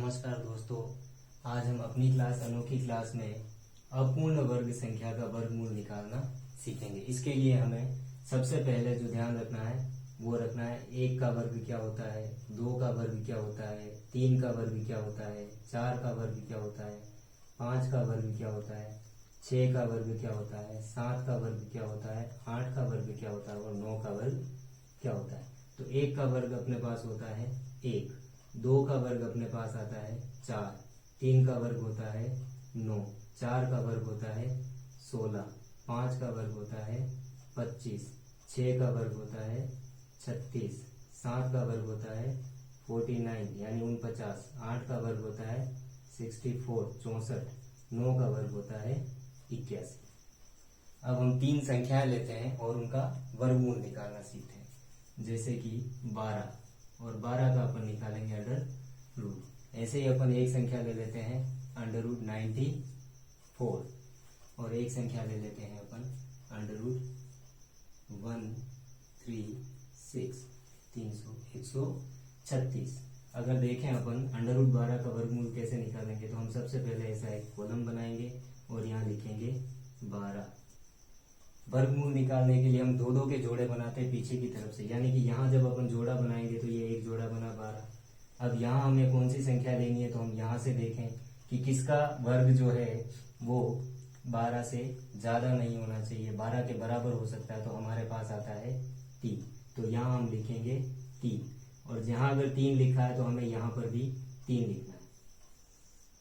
नमस्कार दोस्तों, आज हम अपनी क्लास अनोखी क्लास में अपूर्ण वर्ग संख्या का वर्गमूल निकालना सीखेंगे। इसके लिए हमें सबसे पहले जो ध्यान रखना है वो रखना है 1 का वर्ग क्या होता है, 2 का वर्ग क्या होता है, 3 का वर्ग क्या होता है, 4 का वर्ग क्या होता है, 5 का वर्ग क्या होता है, 6 का वर्ग क्या होता है, 7 का वर्ग क्या होता है, 8 का वर्ग क्या होता है और 9 का वर्ग क्या होता है। तो 1 का वर्ग अपने पास होता है 1, 2 का वर्ग अपने पास आता है 4, 3 का वर्ग होता है 9, 4 का वर्ग होता है 16, 5 का वर्ग होता है 25, 6 का वर्ग होता है 36, 7 का वर्ग होता है 49 यानी 49, 8 का वर्ग होता है 64 64, 9 का वर्ग होता है 81। अब हम 3 संख्याएं लेते हैं और उनका वर्गमूल निकालना सीखते हैं। जैसे कि 12 और 12 का अपन निकालेंगे अंडर रूट। ऐसे ही अपन एक संख्या ले लेते हैं अंडर रूट 94 और एक संख्या ले लेते हैं अपन अंडर रूट 136 136। अगर देखें अपन अंडर रूट 12 का वर्गमूल कैसे निकालेंगे, तो हम सबसे पहले ऐसा एक कॉलम बनाएंगे और यहाँ लिखेंगे 12। वर्गमूल निकालने के लिए हम दो दो के जोड़े बनाते हैं पीछे की तरफ से, यानी कि यहाँ जब अपन जोड़ा बनाएंगे तो ये एक जोड़ा बना 12। अब यहाँ हमें कौन सी संख्या लेनी है, तो हम यहाँ से देखें कि किसका वर्ग जो है वो 12 से ज्यादा नहीं होना चाहिए, 12 के बराबर हो सकता है, तो हमारे पास आता है 3। तो यहाँ हम लिखेंगे 3 और जहाँ अगर 3 लिखा है तो हमें यहाँ पर भी 3 लिखना है।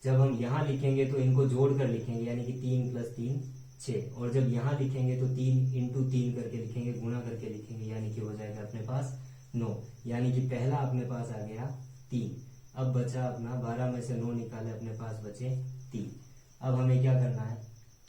जब हम यहाँ लिखेंगे तो इनको जोड़ कर लिखेंगे, यानी कि 3 + 3 6, और जब यहाँ लिखेंगे तो 3 × 3 करके लिखेंगे, गुणा करके लिखेंगे, यानी कि हो जाएगा अपने पास 9। यानी कि पहला अपने पास आ गया 3। अब बचा अपना 12 में से 9 निकाले, अपने पास बचे 3। अब हमें क्या करना है,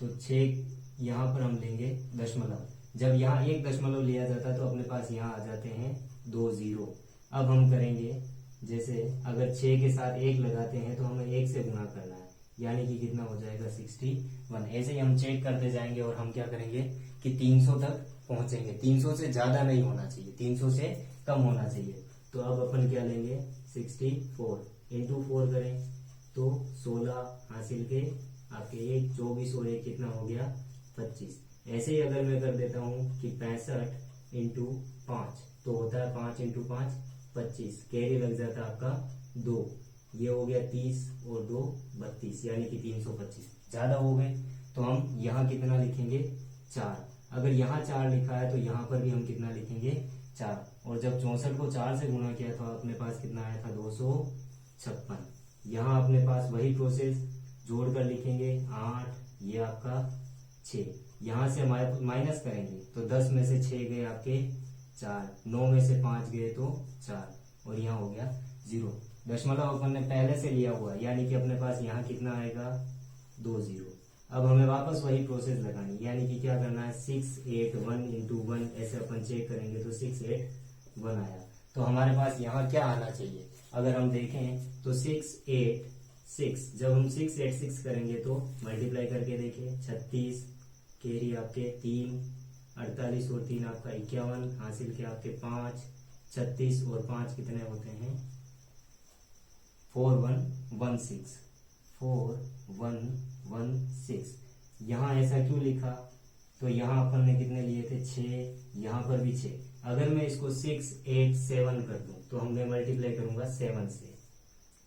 तो 6 यहाँ पर हम लेंगे दशमलव। जब यहाँ 1 दशमलव लिया जाता है तो अपने पास यहाँ आ जाते हैं 2 0। अब हम करेंगे, जैसे अगर 6 के साथ 1 लगाते हैं तो हमें 1 से गुणा करना है, यानी कि कितना हो जाएगा 61। ऐसे ही हम चेक करते जाएंगे और हम क्या करेंगे कि 300 तक पहुंचेंगे। 300 से ज्यादा नहीं होना चाहिए, 300 से कम होना चाहिए। तो अब अपन क्या लेंगे 64 × 4 करें तो 16 हासिल के आपके 1 24 और 1 कितना हो गया 25। ऐसे ही अगर मैं कर देता हूँ कि 65 × 5 तो होता है 5 × 5 25, कैरी लग जाता है आपका 2, ये हो गया 30 और 2 32, यानी कि 325। ज्यादा हो गए तो हम यहाँ कितना लिखेंगे 4। अगर यहाँ 4 लिखा है तो यहाँ पर भी हम कितना लिखेंगे 4, और जब 64 को 4 से गुणा किया तो अपने पास कितना आया था 256। यहाँ अपने पास वही प्रोसेस जोड़कर लिखेंगे 8, ये आपका 6, यहाँ से माइनस करेंगे तो 10 में से 6 गए आपके 4, 9 में से 5 गए तो 4, और यहाँ हो गया 0। दशमलव अपन ने पहले से लिया हुआ है, यानी कि अपने पास यहाँ कितना आएगा 2 0। अब हमें वापस वही प्रोसेस लगानी, यानी कि क्या करना है 6 8 1 × 1, ऐसे अपन चेक करेंगे तो 6 8 1 आया। तो हमारे पास यहाँ क्या आना चाहिए, अगर हम देखें तो 6 8 6। जब हम 6 8 6 करेंगे तो मल्टीप्लाई करके देखें 36, कैरी आपके 3 48 और 3 आपका 51, हासिल के आपके 5 36 और 5 कितने होते हैं 4116 4116। यहाँ ऐसा क्यों लिखा, तो यहाँ अपन ने कितने लिए थे 6, यहाँ पर भी 6। अगर मैं इसको 6 8 7 कर दूं तो मैं मल्टीप्लाई करूंगा 7 से,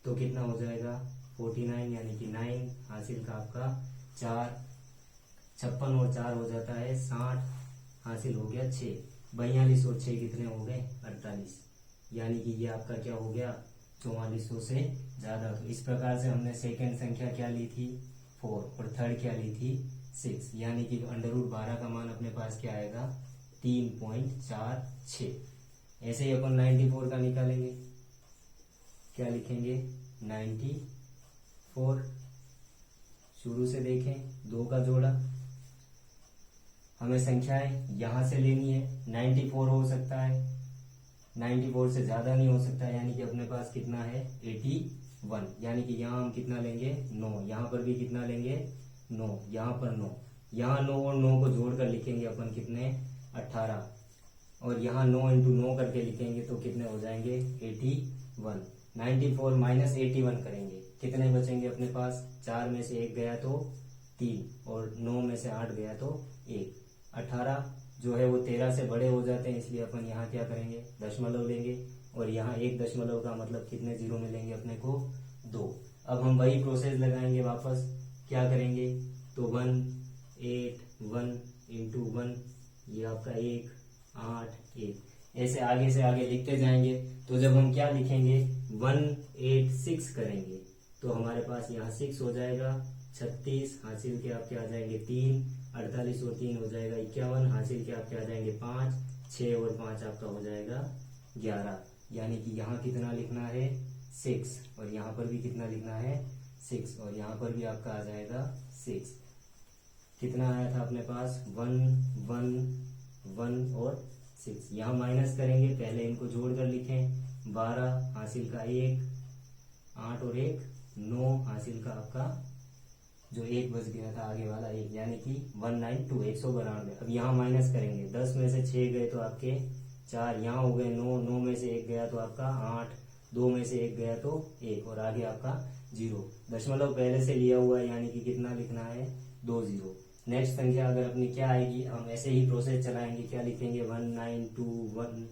तो कितना हो जाएगा 49, यानी कि 9, हासिल का आपका 4 56 और 4 हो जाता है 60, हासिल हो गया 6। 42 और 6 कितने हो गए 48, यानी कि ये आपका क्या हो गया 4400 से ज्यादा। तो इस प्रकार से हमने सेकंड संख्या क्या ली थी 4 और थर्ड क्या ली थी 6, यानी कि अंडर रूट 12 का मान अपने पास क्या आएगा 3.46। ऐसे ही अपन 94 का निकालेंगे, क्या लिखेंगे 94। शुरू से देखें 2 का जोड़ा, हमें संख्याएं यहां से लेनी है। 94 हो सकता है, 94 से ज्यादा नहीं हो सकता, यानी कि अपने पास कितना है 81, यानी कि यहाँ हम कितना लेंगे 9, यहाँ पर भी कितना लेंगे 9, यहाँ पर 9, यहाँ 9 और 9 को जोड़कर लिखेंगे अपन कितने 18, और यहाँ 9 × 9 करके लिखेंगे तो कितने हो जाएंगे 81। 94 माइनस 81 करेंगे, कितने बचेंगे अपने पास? 4 में से 1 गया तो 3 और 9 में से 8 गया तो 1। 18 जो है वो 13 से बड़े हो जाते हैं, इसलिए अपन यहाँ क्या करेंगे? दशमलव लेंगे, और यहाँ 1 दशमलव का मतलब कितने जीरो मिलेंगे अपने को? 2। अब हम वही प्रोसेस लगाएंगे वापस, क्या करेंगे? तो 1 8 1 इंटू 1, ये आपका 1 8 1, ऐसे आगे से आगे लिखते जाएंगे। तो जब हम क्या लिखेंगे? 186 करेंगे तो हमारे पास यहाँ 6 हो जाएगा। 36 हासिल के आपके आ जाएंगे 3, 48 और 3 हो जाएगा 51, हासिल के आपके आ जाएंगे 5, 6 और 5 आपका हो जाएगा 11। यानी कि यहाँ कितना लिखना है? 6, और यहाँ पर भी कितना लिखना है? 6, और यहाँ पर भी आपका आ जाएगा 6। कितना आया था अपने पास? 1 1 1 और 6। यहाँ माइनस करेंगे, पहले इनको जोड़कर लिखें। 12 हासिल का 1, 8 और 1 9 हासिल का आपका जो 1 बच गया था आगे वाला 1, यानी कि 192 192। अब यहाँ माइनस करेंगे, 10 में से 6 गए तो आपके 4, यहाँ हो गए 9, 9 में से 1 गया तो आपका 8, 2 में से 1 गया तो 1, और आगे आपका 0। दशमलव पहले से लिया हुआ है, यानी कि कितना लिखना है? 2 0। नेक्स्ट संख्या अगर अपनी क्या आएगी, हम ऐसे ही प्रोसेस चलाएंगे। क्या लिखेंगे? 1921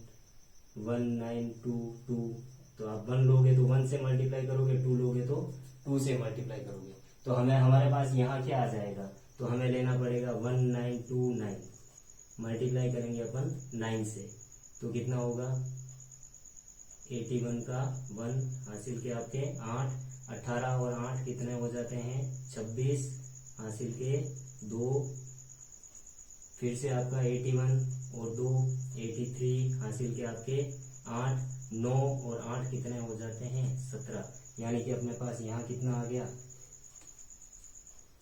1922। तो आप 1 लोगे तो 1 से मल्टीप्लाई करोगे, 2 लोगे तो 2 से मल्टीप्लाई करोगे। तो हमें हमारे पास यहाँ क्या आ जाएगा? तो हमें लेना पड़ेगा 1929, मल्टीप्लाई करेंगे अपन 9 से, तो कितना होगा? 81 का 1 हासिल के आपके 8, 18 और 8 कितने हो जाते हैं? 26 हासिल के 2, फिर से आपका 81 और 2 83 हासिल के आपके 8, 9 और 8 कितने हो जाते हैं? 17। यानी कि अपने पास यहाँ कितना आ गया?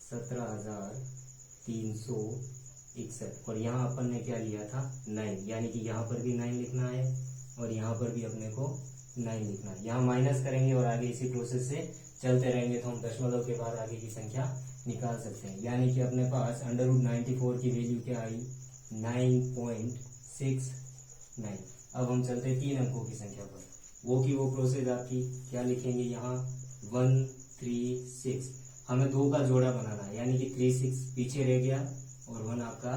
17,361। और यहाँ अपन ने क्या लिया था? 9, यानी कि यहाँ पर भी 9 लिखना है और यहाँ पर भी अपने को 9 लिखना है। यहाँ माइनस करेंगे और आगे इसी प्रोसेस से चलते रहेंगे तो हम दशमलव के बाद आगे की संख्या निकाल सकते हैं। यानी कि अपने पास √94 की वैल्यू क्या आई? 9.69। अब हम चलते हैं 3 अंकों की संख्या पर, वो की वो प्रोसेस आपकी क्या लिखेंगे? यहाँ 136, हमें 2 का जोड़ा बनाना है, यानी कि 36 पीछे रह गया और 1 आपका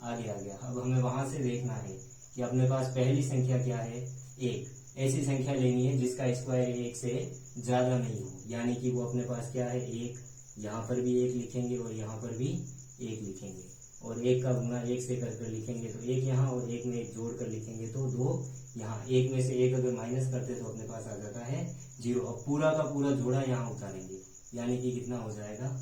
आगे आ गया। अब हमें वहां से देखना है कि अपने पास पहली संख्या क्या है? 1। ऐसी संख्या लेनी है जिसका स्क्वायर 1 से ज्यादा नहीं हो, यानी कि वो अपने पास क्या है? 1। यहाँ पर भी 1 लिखेंगे और यहाँ पर भी 1 लिखेंगे, और 1 का गुना 1 से कर लिखेंगे तो 1 यहाँ, और 1 में 1 जोड़ कर लिखेंगे तो 2 यहाँ। 1 में से 1 अगर माइनस करते तो अपने पास आ जाता है 0। अब पूरा का पूरा जोड़ा यहाँ उतारेंगे, यानी कि कितना हो जाएगा?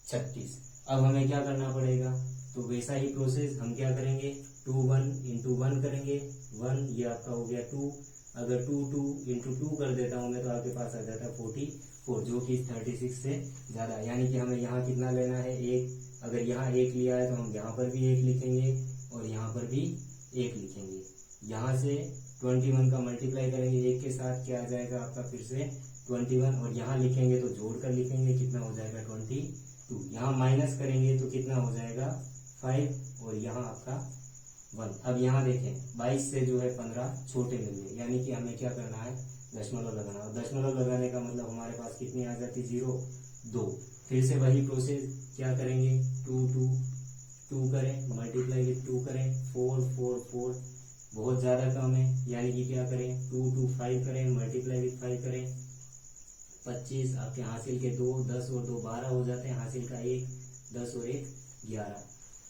36। अब हमें क्या करना पड़ेगा? तो वैसा ही प्रोसेस हम क्या करेंगे? 2 1 इंटू 1 करेंगे, 1 ये आपका हो गया 2। अगर 2 2 इंटू 2 कर देता हूं मैं तो आपके पास आ जाता है 44, जो कि 36 से ज्यादा। यानी कि हमें यहाँ कितना लेना है? 1। अगर यहाँ 1 लिया है तो हम यहाँ पर भी 1 लिखेंगे और यहाँ पर भी 1 लिखेंगे। यहाँ से 21 का मल्टीप्लाई करेंगे 1 के साथ, क्या आ जाएगा आपका? फिर से 21, और यहाँ लिखेंगे तो जोड़ कर लिखेंगे, कितना हो जाएगा? 22। यहाँ माइनस करेंगे तो कितना हो जाएगा? 5, और यहाँ आपका 1। अब यहाँ देखें 22 से जो है 15 छोटे मिल गए, यानी कि हमें क्या करना है? दशमलव लगाना। और दशमलव लगाने का मतलब हमारे पास कितनी आ जाती? 0 2। फिर से वही प्रोसेस क्या करेंगे? 2 2 2 करें, मल्टीप्लाई विथ 2 करें, 4 4 4 बहुत ज्यादा कम है, यानी कि क्या करें? 2 2 5 करें, मल्टीप्लाई विथ 5 करें, 25 आपके हासिल के 2, 10 और 2 12 हो जाते हैं, हासिल का 1 10 और 1 11।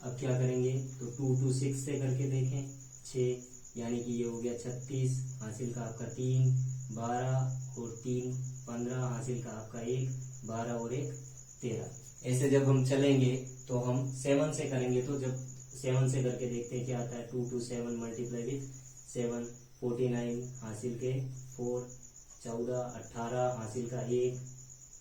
अब क्या करेंगे? तो 2 2 6 से करके देखें, 6, यानी कि ये हो गया 36, हासिल का आपका 3 12 और 3 15, हासिल का आपका 1 12 और 1 13। ऐसे जब हम चलेंगे तो हम 7 से करेंगे, तो जब 7 से करके देखते हैं क्या आता है? 2 2 7 मल्टीप्लाई विथ 7, 49 हासिल के 4 14 18 हासिल का 1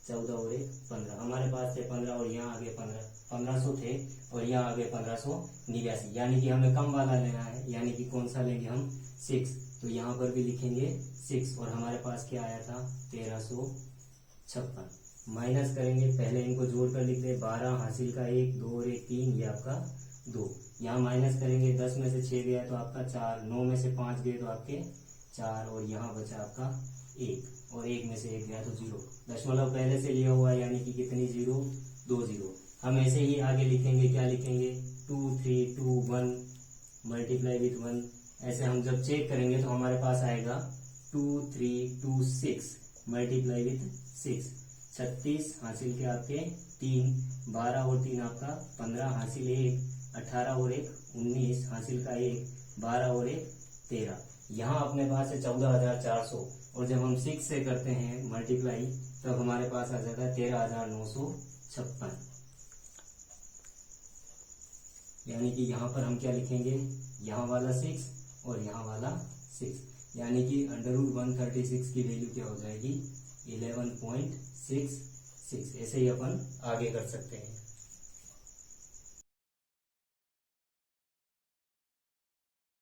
14 और 1 15। हमारे पास थे 15 और यहाँ आगे 1500 थे और यहाँ आगे 1589, यानी कि हमें कम वाला लेना है, यानी कि कौन सा लेंगे हम? 6। तो यहाँ पर भी लिखेंगे 6, और हमारे पास क्या आया था? 1356। माइनस करेंगे, पहले इनको जोड़कर लिख दे, 12 हासिल का 1 2 और 1 3, ये आपका 2। यहाँ माइनस करेंगे, 10 में से 6 गया तो आपका 4, 9 में से 5 गए तो आपके 4, और यहाँ बचा आपका 1 और 1 में से 1 गया तो 0, दशमलव पहले से लिया हुआ है यानी कि कितनी 0, 2 0। हम ऐसे ही आगे लिखेंगे, क्या लिखेंगे 2 3 2 1 मल्टीप्लाई विथ 1। ऐसे हम जब चेक करेंगे तो हमारे पास आएगा 2 3 2 6 मल्टीप्लाई विथ 6, 36 हासिल के आपके 3, 12 और 3 आपका 15 हासिल 1, 18 और 1 19 हासिल का 1, 12 और 1 13। यहाँ अपने पास है 14,400 और जब हम 6 से करते हैं मल्टीप्लाई तब हमारे पास आ जाता है 13,956। यानी कि यहाँ पर हम क्या लिखेंगे, यहाँ वाला 6 और यहाँ वाला 6, यानी कि √136 की वैल्यू क्या हो जाएगी 11.66। ऐसे ही अपन आगे कर सकते हैं।